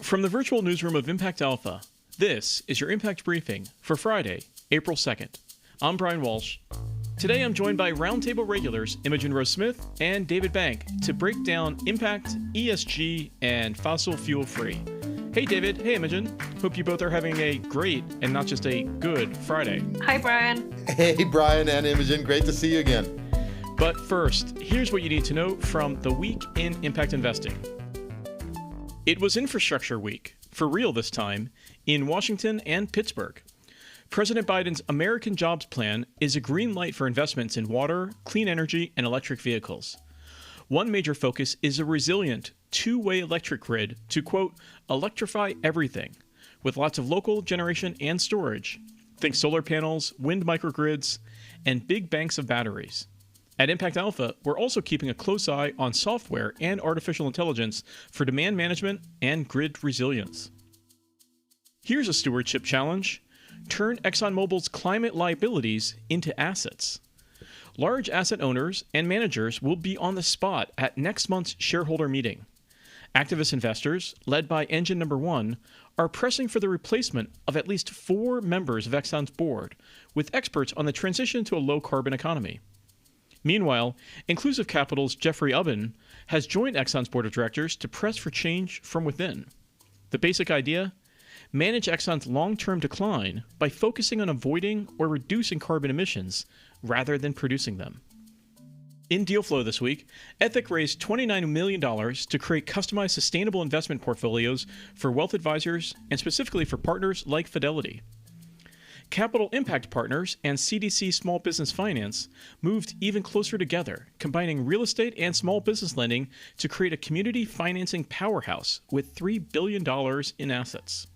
From the virtual newsroom of Impact Alpha, this is your Impact Briefing for Friday, April 2nd. I'm Brian Walsh. Today I'm joined by roundtable regulars Imogen Rose-Smith and David Bank to break down Impact, ESG, and fossil fuel free. Hey David, hey Imogen. Hope you both are having a great and not just a good Friday. Hi Brian. Hey Brian and Imogen, great to see you again. But first, here's what you need to know from the week in Impact Investing. It was Infrastructure Week, for real this time, in Washington and Pittsburgh. President Biden's American Jobs Plan is a green light for investments in water, clean energy, and electric vehicles. One major focus is a resilient, two-way electric grid to, quote, electrify everything, with lots of local generation and storage. Think solar panels, wind microgrids, and big banks of batteries. At Impact Alpha, we're also keeping a close eye on software and artificial intelligence for demand management and grid resilience. Here's a stewardship challenge. Turn ExxonMobil's climate liabilities into assets. Large asset owners and managers will be on the spot at next month's shareholder meeting. Activist investors, led by Engine Number 1, are pressing for the replacement of at least 4 members of Exxon's board, with experts on the transition to a low-carbon economy. Meanwhile, Inclusive Capital's Jeffrey Ubben has joined Exxon's board of directors to press for change from within. The basic idea? Manage Exxon's long-term decline by focusing on avoiding or reducing carbon emissions rather than producing them. In deal flow this week, Ethic raised $29 million to create customized sustainable investment portfolios for wealth advisors and specifically for partners like Fidelity. Capital Impact Partners and CDC Small Business Finance moved even closer together, combining real estate and small business lending to create a community financing powerhouse with $3 billion in assets.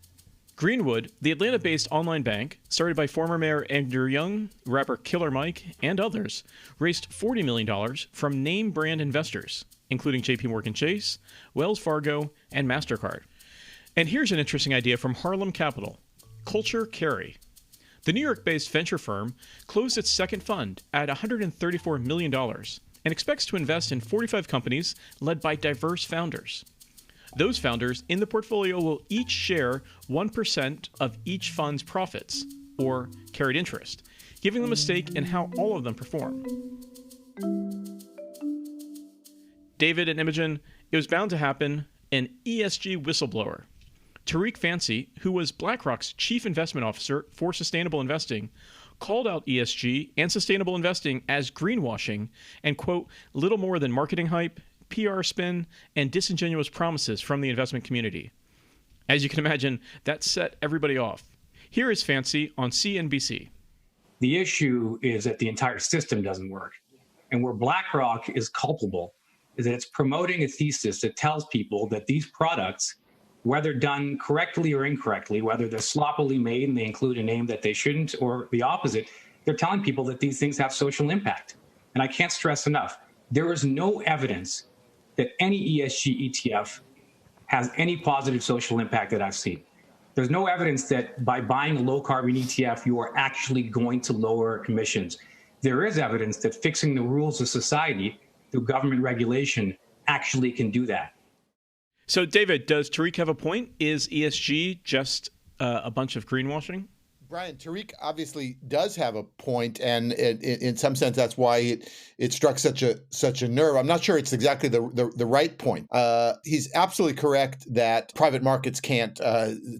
Greenwood, the Atlanta-based online bank, started by former Mayor Andrew Young, rapper Killer Mike, and others, raised $40 million from name brand investors, including JPMorgan Chase, Wells Fargo, and MasterCard. And here's an interesting idea from Harlem Capital, Culture Carry. The New York-based venture firm closed its second fund at $134 million and expects to invest in 45 companies led by diverse founders. Those founders in the portfolio will each share 1% of each fund's profits, or carried interest, giving them a stake in how all of them perform. David and Imogen, it was bound to happen, an ESG whistleblower. Tariq Fancy, who was BlackRock's chief investment officer for sustainable investing, called out ESG and sustainable investing as greenwashing and, quote, little more than marketing hype, PR spin, and disingenuous promises from the investment community. As you can imagine, that set everybody off. Here is Fancy on CNBC. The issue is that the entire system doesn't work. And where BlackRock is culpable is that it's promoting a thesis that tells people that these products, whether done correctly or incorrectly, whether they're sloppily made and they include a name that they shouldn't, or the opposite, they're telling people that these things have social impact. And I can't stress enough, there is no evidence that any ESG ETF has any positive social impact that I've seen. There's no evidence that by buying a low carbon ETF, you are actually going to lower emissions. There is evidence that fixing the rules of society through government regulation actually can do that. So, David, does Tariq have a point? Is ESG just a bunch of greenwashing? Brian, Tariq obviously does have a point, and in some sense, that's why it struck such a nerve. I'm not sure it's exactly the right point. He's absolutely correct that private markets can't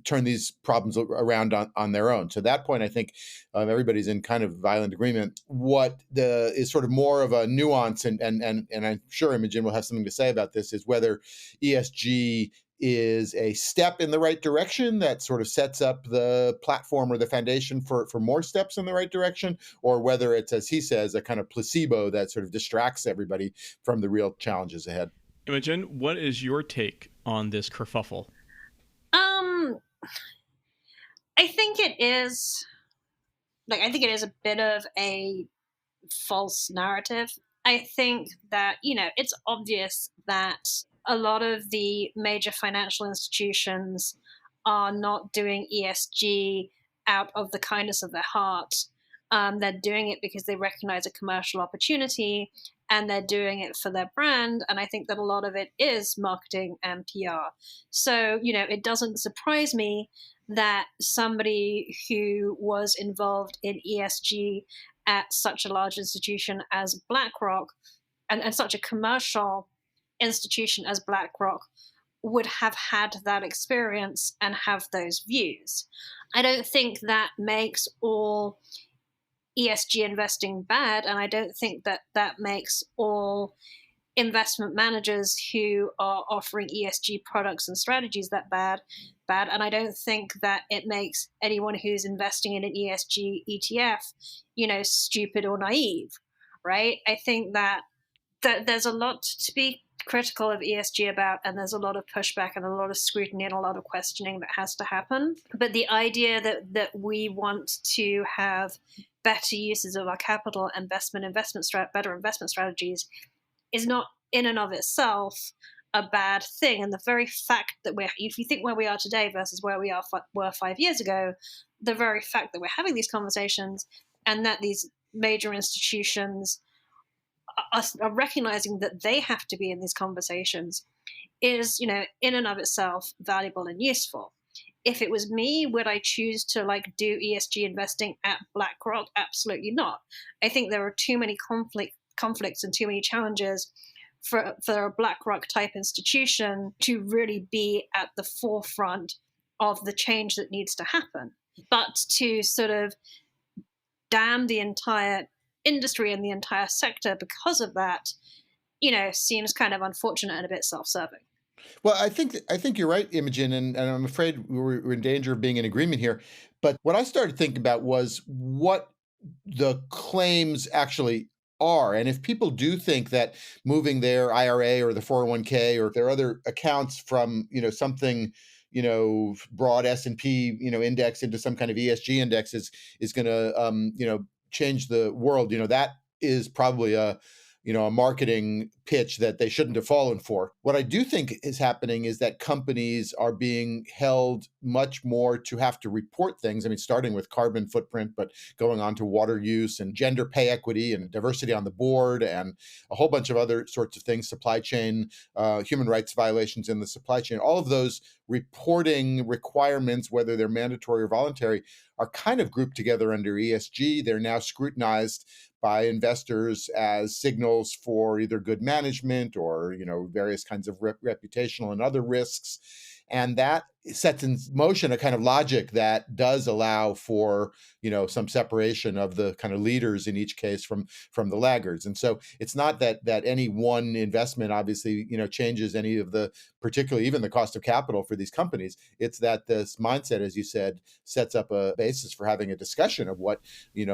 turn these problems around on their own. To that point, I think everybody's in kind of violent agreement. What is sort of more of a nuance, and I'm sure Imogen will have something to say about this, is whether ESG is a step in the right direction that sort of sets up the platform or the foundation for more steps in the right direction, or whether it's, as he says, a kind of placebo that sort of distracts everybody from the real challenges ahead. Imogen, what is your take on this kerfuffle? I think it is a bit of a false narrative. I think that, it's obvious that a lot of the major financial institutions are not doing ESG out of the kindness of their heart. They're doing it because they recognize a commercial opportunity and they're doing it for their brand. And I think that a lot of it is marketing and PR. So, it doesn't surprise me that somebody who was involved in ESG at such a large institution as BlackRock and such a commercial institution as BlackRock would have had that experience and have those views. I don't think that makes all ESG investing bad, and I don't think that that makes all investment managers who are offering ESG products and strategies that bad, and I don't think that it makes anyone who's investing in an ESG ETF, stupid or naive, right? I think that there's a lot to be critical of ESG about, and there's a lot of pushback and a lot of scrutiny and a lot of questioning that has to happen. But the idea that we want to have better uses of our capital, better investment strategies, is not in and of itself a bad thing. And the very fact that if you think where we are today versus where we were 5 years ago, the very fact that we're having these conversations and that these major institutions are recognizing that they have to be in these conversations is, in and of itself valuable and useful. If it was me, would I choose to do ESG investing at BlackRock? Absolutely not. I think there are too many conflicts and too many challenges for a BlackRock type institution to really be at the forefront of the change that needs to happen. But to sort of damn the entire industry and the entire sector because of that, seems kind of unfortunate and a bit self-serving. Well, I think you're right, Imogen, and I'm afraid we're in danger of being in agreement here. But what I started thinking about was what the claims actually are. And if people do think that moving their IRA or the 401k or their other accounts from, something, broad S&P, index into some kind of ESG index is going to, change the world, that is probably a marketing pitch that they shouldn't have fallen for. What I do think is happening is that companies are being held much more to have to report things. I mean, starting with carbon footprint, but going on to water use and gender pay equity and diversity on the board and a whole bunch of other sorts of things, supply chain, human rights violations in the supply chain. All of those reporting requirements, whether they're mandatory or voluntary, are kind of grouped together under ESG. They're now scrutinized by investors as signals for either good management or, various kinds of reputational and other risks. And that sets in motion a kind of logic that does allow for, some separation of the kind of leaders in each case from the laggards. And so it's not that any one investment obviously, changes any of the, particularly even the cost of capital for these companies. It's that this mindset, as you said, sets up a basis for having a discussion of what,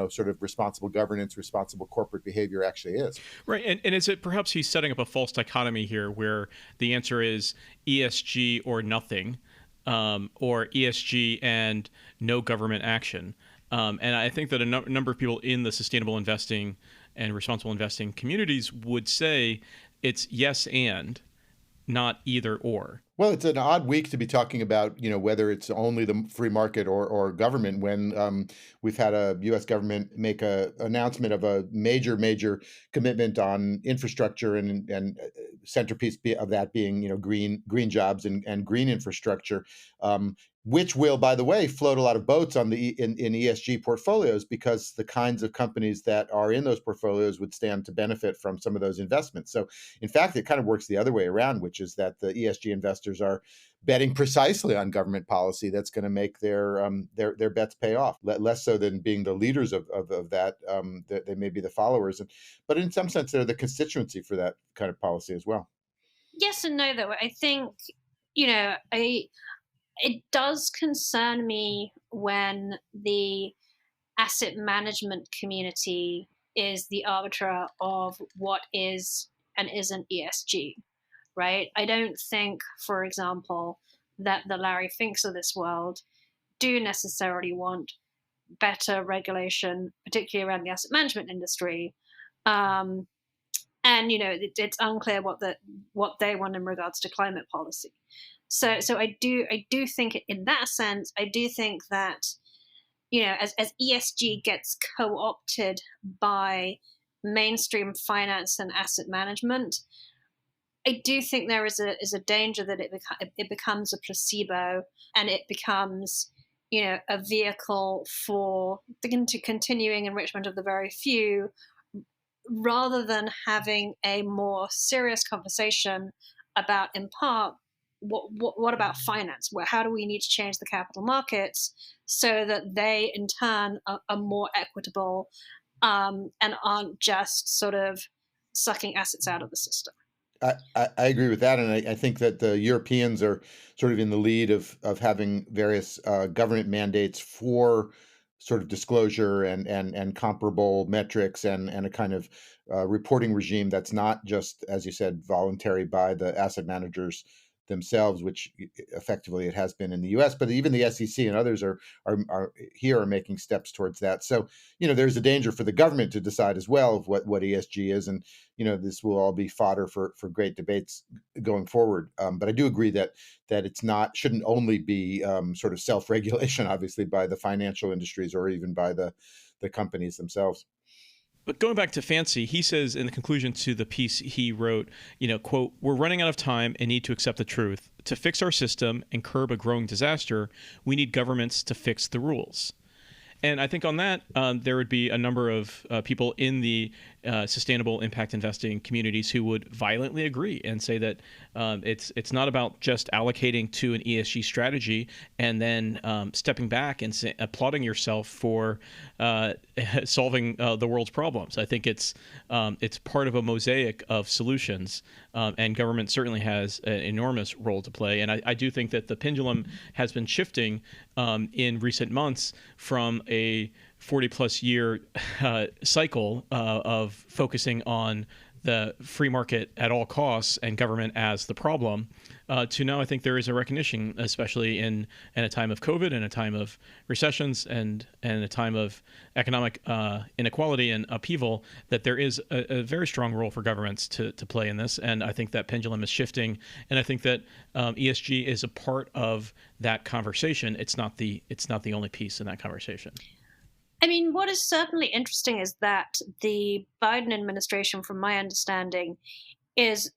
sort of responsible governance, responsible corporate behavior actually is. Right. And is it perhaps he's setting up a false dichotomy here where the answer is ESG or nothing? Or ESG and no government action. And I think that a number of people in the sustainable investing and responsible investing communities would say it's yes and, not either or. Well, it's an odd week to be talking about, whether it's only the free market or government when we've had a U.S. government make an announcement of a major commitment on infrastructure and centerpiece of that being, green jobs and green infrastructure, which will, by the way, float a lot of boats on in ESG portfolios because the kinds of companies that are in those portfolios would stand to benefit from some of those investments. So, in fact, it kind of works the other way around, which is that the ESG investors are betting precisely on government policy that's going to make their bets pay off, less so than being the leaders of that. They may be the followers, but in some sense, they're the constituency for that kind of policy as well. Yes and no, though. I think, it does concern me when the asset management community is the arbiter of what is and isn't ESG, right? I don't think, for example, that the Larry Finks of this world do necessarily want better regulation, particularly around the asset management industry. And it's unclear what they want in regards to climate policy. So I do think in that sense, I do think that, as ESG gets co-opted by mainstream finance and asset management, I do think there is a danger that it becomes a placebo, and it becomes, a vehicle for the continuing enrichment of the very few, rather than having a more serious conversation about, in part, what about finance? How do we need to change the capital markets so that they, in turn, are more equitable, and aren't just sort of sucking assets out of the system? I agree with that, and I think that the Europeans are sort of in the lead of having various government mandates for sort of disclosure and comparable metrics and a kind of reporting regime that's not just, as you said, voluntary by the asset managers themselves, which effectively it has been in the U.S. But even the SEC and others are here are making steps towards that. So there's a danger for the government to decide as well of what ESG is, and this will all be fodder for great debates going forward. But I do agree that it's shouldn't only be sort of self-regulation, obviously, by the financial industries or even by the companies themselves. But going back to Fancy, he says in the conclusion to the piece he wrote, quote, "We're running out of time and need to accept the truth. To fix our system and curb a growing disaster, we need governments to fix the rules." And I think on that, there would be a number of people in the sustainable impact investing communities who would violently agree and say that it's not about just allocating to an ESG strategy and then stepping back and applauding yourself for solving the world's problems. I think it's part of a mosaic of solutions, and government certainly has an enormous role to play. And I do think that the pendulum has been shifting in recent months from a 40-plus year cycle of focusing on the free market at all costs and government as the problem, to now I think there is a recognition, especially in a time of COVID and a time of recessions and a time of economic inequality and upheaval, that there is a very strong role for governments to play in this. And I think that pendulum is shifting. And I think that ESG is a part of that conversation. It's not the only piece in that conversation. I mean, what is certainly interesting is that the Biden administration, from my understanding, is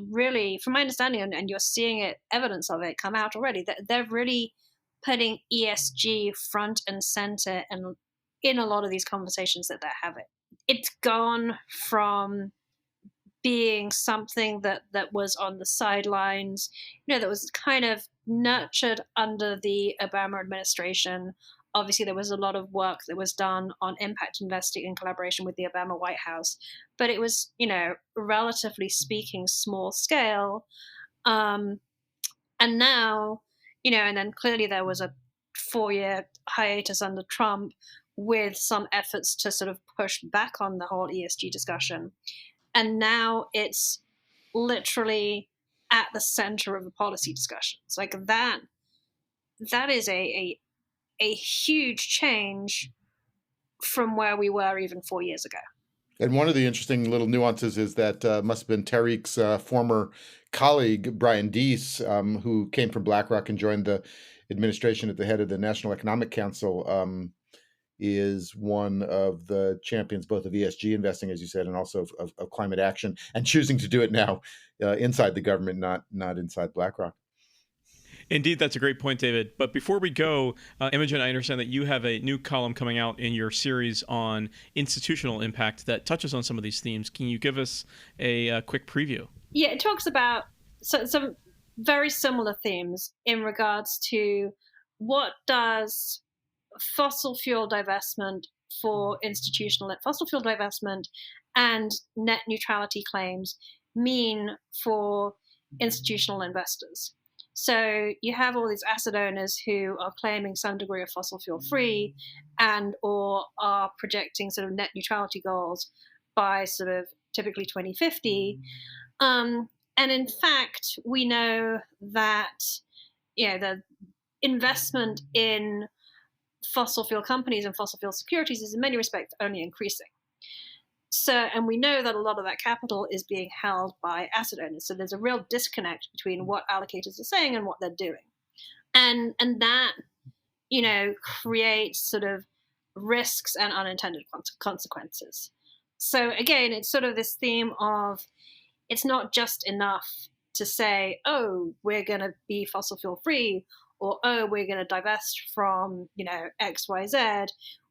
really, from my understanding, and you're seeing evidence of it come out already, that they're really putting ESG front and center and in a lot of these conversations that they're having. It's gone from being something that was on the sidelines, that was kind of nurtured under the Obama administration. Obviously, there was a lot of work that was done on impact investing in collaboration with the Obama White House, but it was, relatively speaking, small scale. And now, and then clearly there was a 4-year hiatus under Trump with some efforts to sort of push back on the whole ESG discussion. And now it's literally at the center of the policy discussions. Like that is a huge change from where we were even 4 years ago. And one of the interesting little nuances is that must have been Tariq's former colleague, Brian Deese, who came from BlackRock and joined the administration at the head of the National Economic Council, is one of the champions both of ESG investing, as you said, and also of climate action, and choosing to do it now inside the government, not inside BlackRock. Indeed, that's a great point, David. But before we go, Imogen, I understand that you have a new column coming out in your series on institutional impact that touches on some of these themes. Can you give us a quick preview? Yeah, it talks about some very similar themes in regards to what does fossil fuel divestment and net neutrality claims mean for institutional investors. So you have all these asset owners who are claiming some degree of fossil fuel free and or are projecting sort of net neutrality goals by sort of typically 2050. And in fact, we know that the investment in fossil fuel companies and fossil fuel securities is in many respects only increasing. So, and we know that a lot of that capital is being held by asset owners. So there's a real disconnect between what allocators are saying and what they're doing. And that, creates sort of risks and unintended consequences. So again, it's sort of this theme of it's not just enough to say, oh, we're going to be fossil fuel free, or oh, we're going to divest from, X, Y, Z.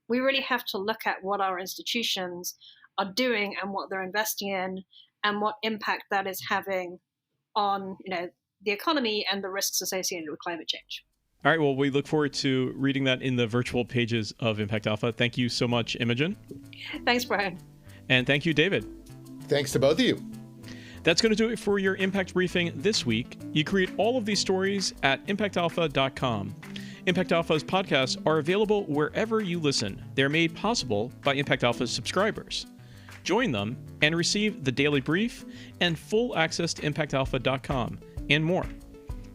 We really have to look at what our institutions are doing and what they're investing in and what impact that is having on, the economy and the risks associated with climate change. All right. Well, we look forward to reading that in the virtual pages of Impact Alpha. Thank you so much, Imogen. Thanks, Brian. And thank you, David. Thanks to both of you. That's going to do it for your Impact Briefing this week. You can read all of these stories at impactalpha.com. Impact Alpha's podcasts are available wherever you listen. They're made possible by Impact Alpha's subscribers. Join them and receive the daily brief and full access to impactalpha.com and more.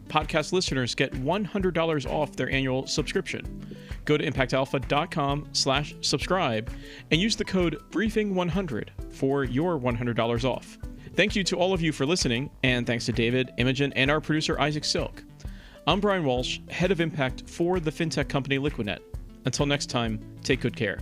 Podcast listeners get $100 off their annual subscription. Go to impactalpha.com/subscribe and use the code BRIEFING100 for your $100 off. Thank you to all of you for listening, and thanks to David, Imogen, and our producer, Isaac Silk. I'm Brian Walsh, head of Impact for the fintech company Liquidnet. Until next time, take good care.